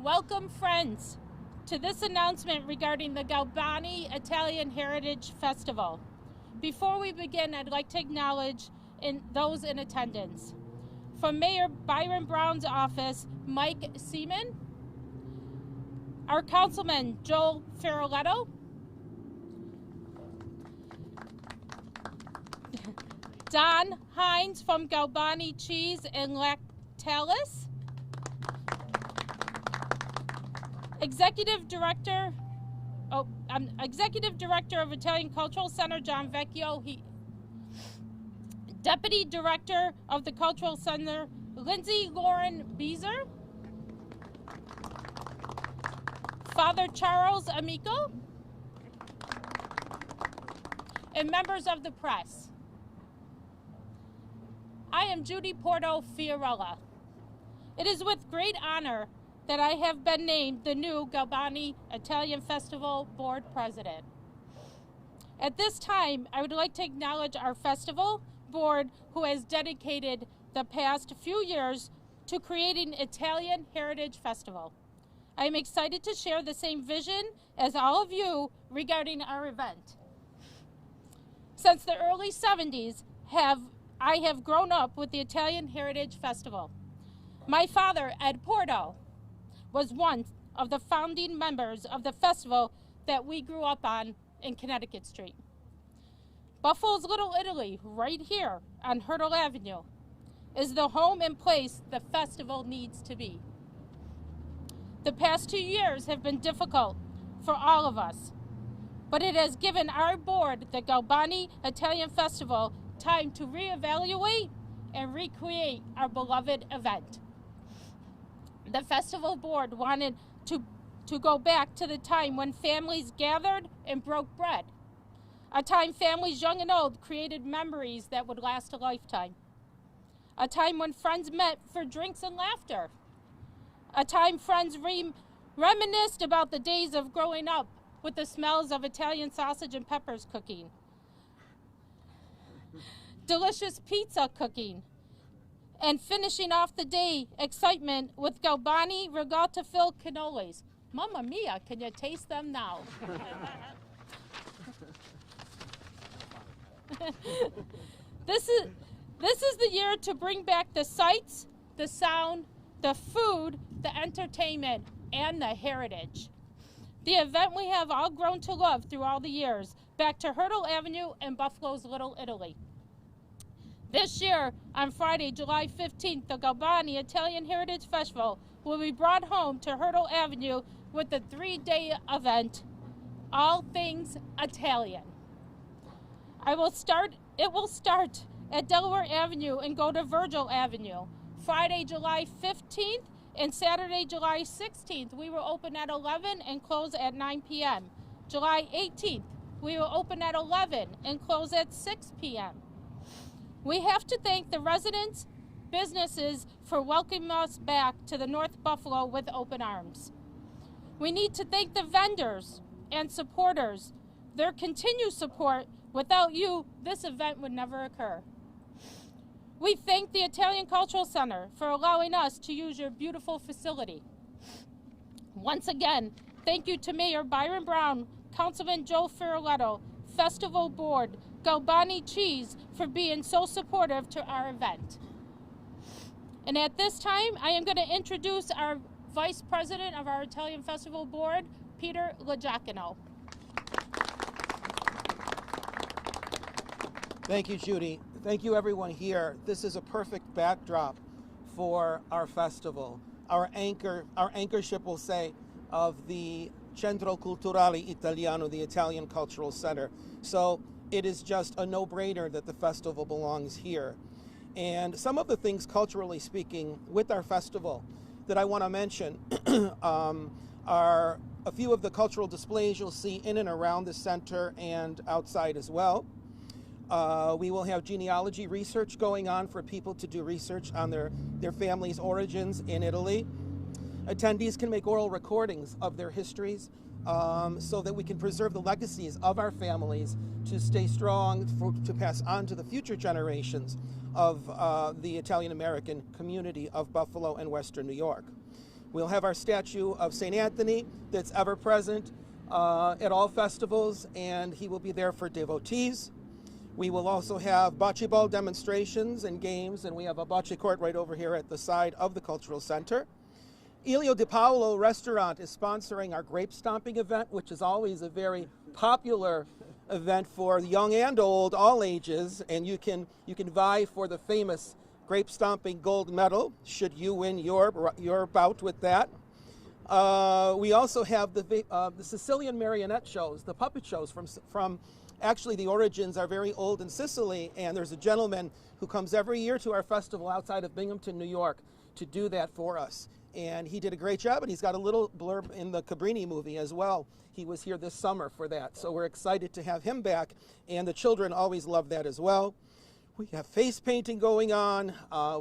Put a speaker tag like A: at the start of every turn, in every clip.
A: Welcome, friends, to this announcement regarding the Galbani Italian Heritage Festival. Before we begin, I'd like to acknowledge those in attendance. From Mayor Byron Brown's office, Mike Seaman, our Councilman Joel Ferroletto, Don Hines from Galbani Cheese and Lactalis, Executive Director of Italian Cultural Center, John Vecchio, Deputy Director of the Cultural Center, Lindsay Lauren Bisser, Father Charles Amico, and members of the press. I am Judy Porto Fiorella. It is with great honor that I have been named the new Galbani Italian Festival Board President. At this time, I would like to acknowledge our festival board who has dedicated the past few years to creating Italian Heritage Festival. I am excited to share the same vision as all of you regarding our event. Since the early 70s, I have grown up with the Italian Heritage Festival. My father, Ed Porto, was one of the founding members of the festival that we grew up on in Connecticut Street. Buffalo's Little Italy, right here on Hertel Avenue, is the home and place the festival needs to be. The past 2 years have been difficult for all of us, but it has given our board, the Galbani Italian Festival, time to reevaluate and recreate our beloved event. The festival board wanted to go back to the time when families gathered and broke bread, a time families young and old created memories that would last a lifetime, a time when friends met for drinks and laughter, a time friends reminisced about the days of growing up with the smells of Italian sausage and peppers cooking, delicious pizza cooking, and finishing off the day excitement with Galbani regatta-filled cannolis. Mamma mia, can you taste them now? This is the year to bring back the sights, the sound, the food, the entertainment, and the heritage. The event we have all grown to love through all the years, back to Hertel Avenue and Buffalo's Little Italy. This year, on Friday, July 15th, the Galbani Italian Heritage Festival will be brought home to Hertel Avenue with the 3-day event, All Things Italian. It will start at Delaware Avenue and go to Virgil Avenue. Friday, July 15th and Saturday, July 16th, we will open at 11 and close at 9 p.m. July 18th, we will open at 11 and close at 6 p.m. We have to thank the residents, businesses for welcoming us back to the North Buffalo with open arms. We need to thank the vendors and supporters. Their continued support, without you, this event would never occur. We thank the Italian Cultural Center for allowing us to use your beautiful facility. Once again, thank you to Mayor Byron Brown, Councilman Joe Ferroletto, Festival Board, Galbani Cheese for being so supportive to our event. And at this time, I am going to introduce our Vice President of our Italian Festival Board, Peter LaGiacono.
B: Thank you, Judy. Thank you, everyone here. This is a perfect backdrop for our festival. Our anchorship will say of the Centro Culturale Italiano, the Italian Cultural Center. So it is just a no-brainer that the festival belongs here. And some of the things, culturally speaking, with our festival that I want to mention are a few of the cultural displays you'll see in and around the center and outside as well. We will have genealogy research going on for people to do research on their family's origins in Italy. Attendees can make oral recordings of their histories so that we can preserve the legacies of our families to stay strong, to pass on to the future generations of the Italian-American community of Buffalo and Western New York. We'll have our statue of St. Anthony that's ever present at all festivals, and he will be there for devotees. We will also have bocce ball demonstrations and games, and we have a bocce court right over here at the side of the Cultural Center. Elio Di Paolo Restaurant is sponsoring our Grape Stomping event, which is always a very popular event for young and old, all ages, and you can vie for the famous Grape Stomping gold medal should you win your bout with that. We also have the Sicilian marionette shows, the puppet shows from actually the origins are very old in Sicily, and there's a gentleman who comes every year to our festival outside of Binghamton, New York, to do that for us. And he did a great job, and he's got a little blurb in the Cabrini movie as well. He was here this summer for that, so we're excited to have him back, and the children always love that as well. We have face painting going on.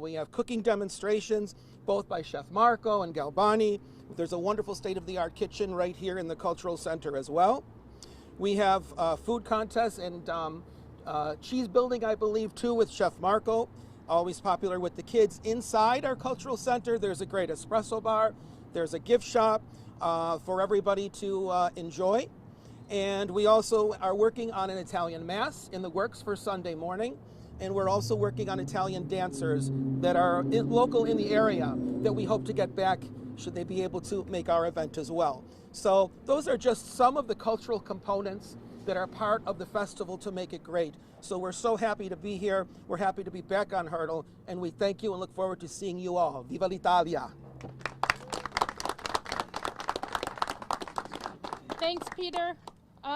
B: We have cooking demonstrations, both by Chef Marco and Galbani. There's a wonderful state-of-the-art kitchen right here in the Cultural Center as well. We have food contests and cheese building, I believe, too, with Chef Marco. Always popular with the kids. Inside our Cultural Center, there's a great espresso bar. There's a gift shop for everybody to enjoy. And we also are working on an Italian Mass in the works for Sunday morning. And we're also working on Italian dancers that are local in the area that we hope to get back should they be able to make our event as well. So those are just some of the cultural components that are part of the festival to make it great. So we're so happy to be here. We're happy to be back on Hertel, and we thank you and look forward to seeing you all. Viva l'Italia!
A: Thanks, Peter.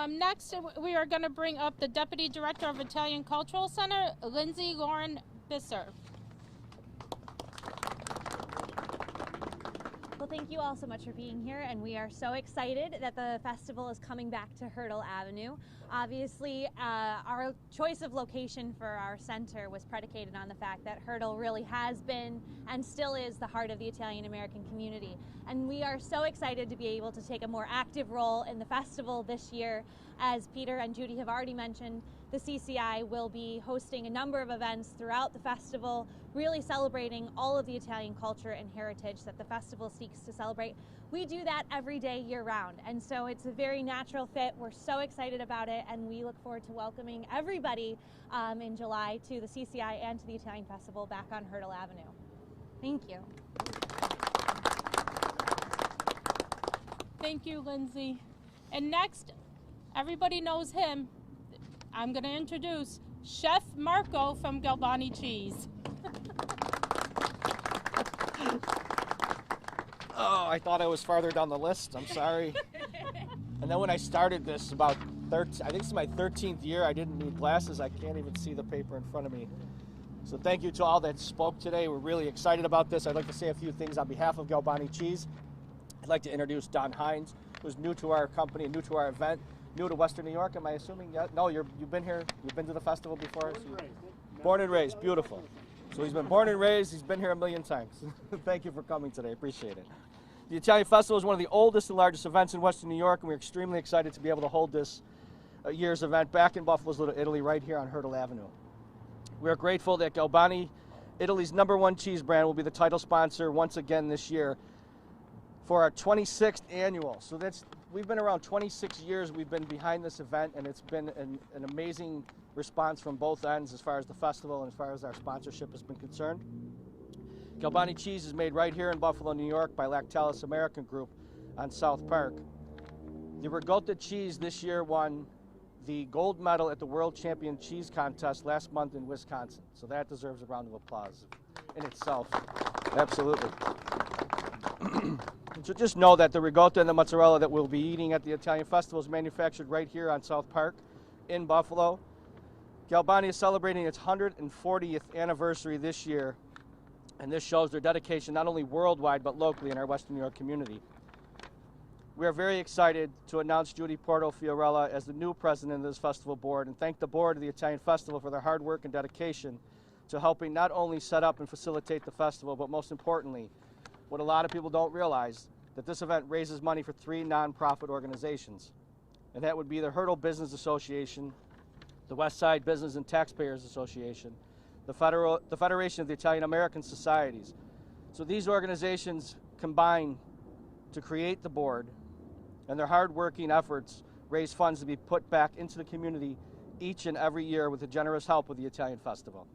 A: Next, we are going to bring up the Deputy Director of Italian Cultural Center, Lindsay Lauren Bisser.
C: Well, thank you all so much for being here, and we are so excited that the festival is coming back to Hertel Avenue. Obviously, our choice of location for our center was predicated on the fact that Hertel really has been and still is the heart of the Italian-American community. And we are so excited to be able to take a more active role in the festival this year. As Peter and Judy have already mentioned, the CCI will be hosting a number of events throughout the festival, really celebrating all of the Italian culture and heritage that the festival seeks to celebrate. We do that every day year-round, and so it's a very natural fit. We're so excited about it, and we look forward to welcoming everybody in July to the CCI and to the Italian Festival back on Hertel Avenue. Thank you.
A: Thank you, Lindsay. And next, everybody knows him. I'm going to introduce Chef Marco from Galbani Cheese.
D: Oh, I thought I was farther down the list. I'm sorry. And then when I started this about I think it's my 13th year, I didn't need glasses. I can't even see the paper in front of me. So thank you to all that spoke today. We're really excited about this. I'd like to say a few things on behalf of Galbani Cheese. I'd like to introduce Don Hines, who's new to our company, new to our event, new to Western New York, am I assuming? Yeah? No, you've been here, you've been to the festival before? Born and raised, beautiful. So he's been born and raised, he's been here a million times. Thank you for coming today, appreciate it. The Italian Festival is one of the oldest and largest events in Western New York, and we're extremely excited to be able to hold this year's event back in Buffalo's Little Italy, right here on Hertel Avenue. We are grateful that Galbani, Italy's #1 cheese brand, will be the title sponsor once again this year for our 26th annual. So we've been around 26 years, we've been behind this event, and it's been an amazing response from both ends as far as the festival and as far as our sponsorship has been concerned. Galbani Cheese is made right here in Buffalo, New York by Lactalis American Group on South Park. The Ricotta cheese this year won the gold medal at the World Champion Cheese Contest last month in Wisconsin. So that deserves a round of applause in itself. Absolutely. So just know that the ricotta and the mozzarella that we'll be eating at the Italian Festival is manufactured right here on South Park in Buffalo. Galbani is celebrating its 140th anniversary this year, and this shows their dedication not only worldwide but locally in our Western New York community. We are very excited to announce Judy Porto Fiorella as the new president of this festival board, and thank the board of the Italian Festival for their hard work and dedication to helping not only set up and facilitate the festival, but most importantly, what a lot of people don't realize, that this event raises money for 3 nonprofit organizations. And that would be the Hertel Business Association, the West Side Business and Taxpayers Association, the Federation of the Italian American Societies. So these organizations combine to create the board, and their hard-working efforts raise funds to be put back into the community each and every year with the generous help of the Italian Festival.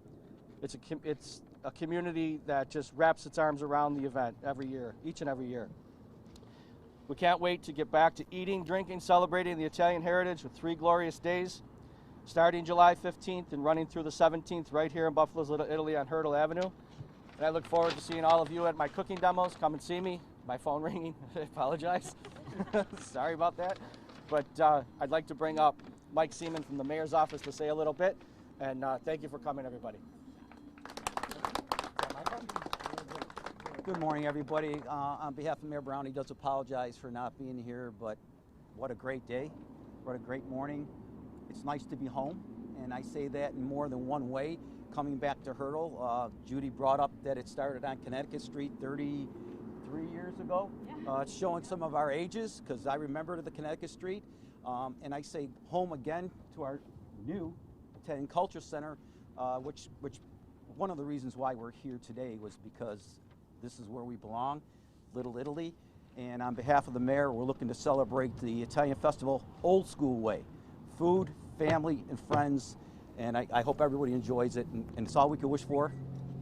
D: It's a community that just wraps its arms around the event every year, each and every year. We can't wait to get back to eating, drinking, celebrating the Italian heritage with 3 glorious days, starting July 15th and running through the 17th right here in Buffalo's Little Italy on Hertel Avenue. And I look forward to seeing all of you at my cooking demos. Come and see me. My phone ringing. I apologize. Sorry about that. But I'd like to bring up Mike Seaman from the mayor's office to say a little bit. And thank you for coming, everybody.
E: Good morning, everybody. On behalf of Mayor Brown, he does apologize for not being here, but what a great day. What a great morning. It's nice to be home, and I say that in more than one way. Coming back to Hertel, Judy brought up that it started on Connecticut Street 33 years ago. Yeah. It's showing some of our ages, because I remember the Connecticut Street. And I say home again to our new Italian Culture Center, which one of the reasons why we're here today was because this is where we belong, Little Italy. And on behalf of the mayor, we're looking to celebrate the Italian Festival old school way. Food, family, and friends. And I hope everybody enjoys it. And it's all we can wish for.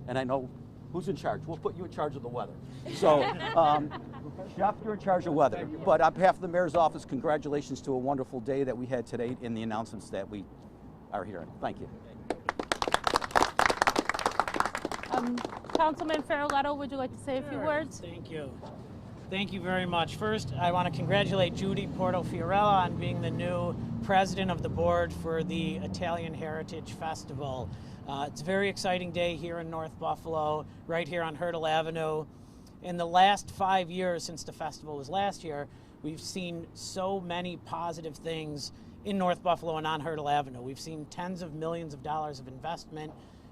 E: And I know who's in charge. We'll put you in charge of the weather. So, Chef, you're in charge of weather. But on behalf of the mayor's office, congratulations to a wonderful day that we had today in the announcements that we are hearing. Thank you.
A: Councilman Ferraletto, would you like to say a few words?
F: Thank you. Thank you very much. First, I want to congratulate Judy Portofiorella on being the new president of the board for the Italian Heritage Festival. It's a very exciting day here in North Buffalo, right here on Hertel Avenue. In the last 5 years since the festival was last year, we've seen so many positive things in North Buffalo and on Hertel Avenue. We've seen tens of millions of dollars of investment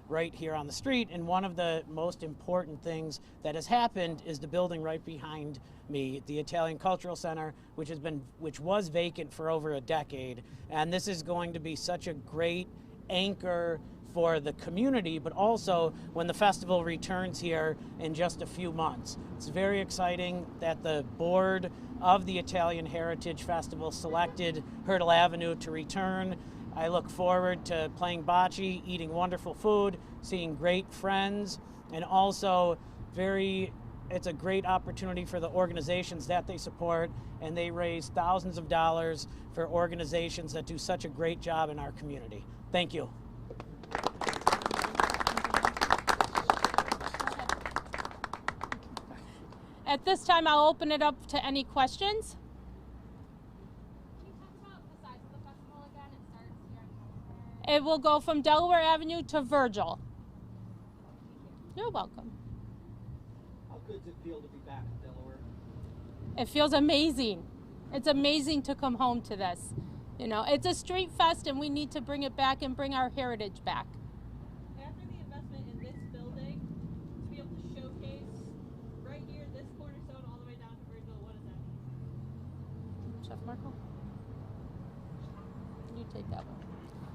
F: right here on the street, and one of the most important things that has happened is the building right behind me, the Italian Cultural Center, which was vacant for over a decade. And this is going to be such a great anchor for the community, but also when the festival returns here in just a few months. It's very exciting that the board of the Italian Heritage Festival selected Hertel Avenue to return. I look forward to playing bocce, eating wonderful food, seeing great friends, and also it's a great opportunity for the organizations that they support, and they raise thousands of dollars for organizations that do such a great job in our community. Thank you.
A: At this time, I'll open it up to any questions. It will go from Delaware Avenue to Virgil. You're welcome.
E: How good does it feel to be back in Delaware?
A: It feels amazing. It's amazing to come home to this. You know, it's a street fest and we need to bring it back and bring our heritage back.
G: After the investment in this building, to be able to showcase right here, this cornerstone all the way down to Virgil, what does that mean?
A: Chef Marco? You take that one.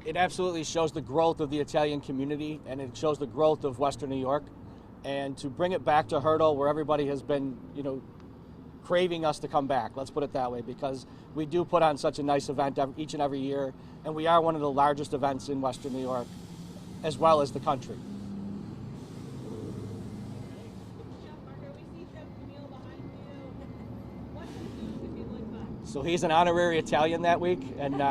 D: It absolutely shows the growth of the Italian community, and it shows the growth of Western New York. And to bring it back to Hertel, where everybody has been, craving us to come back, let's put it that way, because we do put on such a nice event each and every year, and we are one of the largest events in Western New York, as well as the country.
G: Chef Marco, we see Chef Camille behind you. What does he feel like that?
D: So he's an honorary Italian that week, and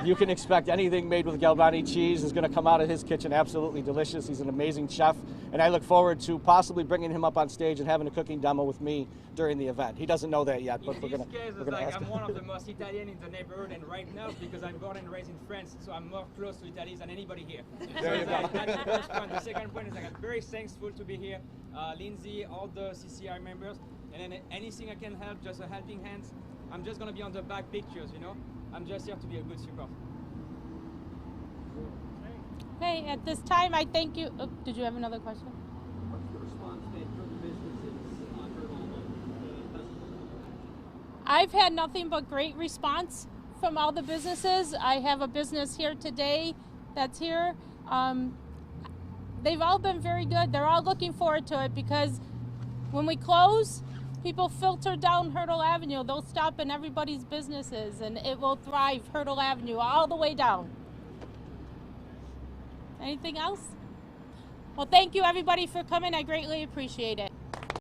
D: you can expect anything made with Galvani cheese is going to come out of his kitchen absolutely delicious. He's an amazing chef, and I look forward to possibly bringing him up on stage and having a cooking demo with me during the event. He doesn't know that yet, but we're going to ask him.
H: I'm one of the most Italian in the neighborhood, and right now, because I'm born and raised in France, so I'm more close to Italy than anybody here.
D: There you go.
H: That's the first point. The second point is I'm very thankful to be here. Lindsay, all the CCI members, and then anything I can help, just a helping hand. I'm just going to be on the back pictures, I'm just here to be a good support.
A: Okay, at this time, I thank you. Oh, did you have another question?
E: What's the response been from the businesses on Hertel?
A: I've had nothing but great response from all the businesses. I have a business here today that's here. They've all been very good. They're all looking forward to it because when we close, people filter down Hertel Avenue, they'll stop in everybody's businesses and it will thrive, Hertel Avenue, all the way down. Anything else? Well, thank you everybody for coming. I greatly appreciate it.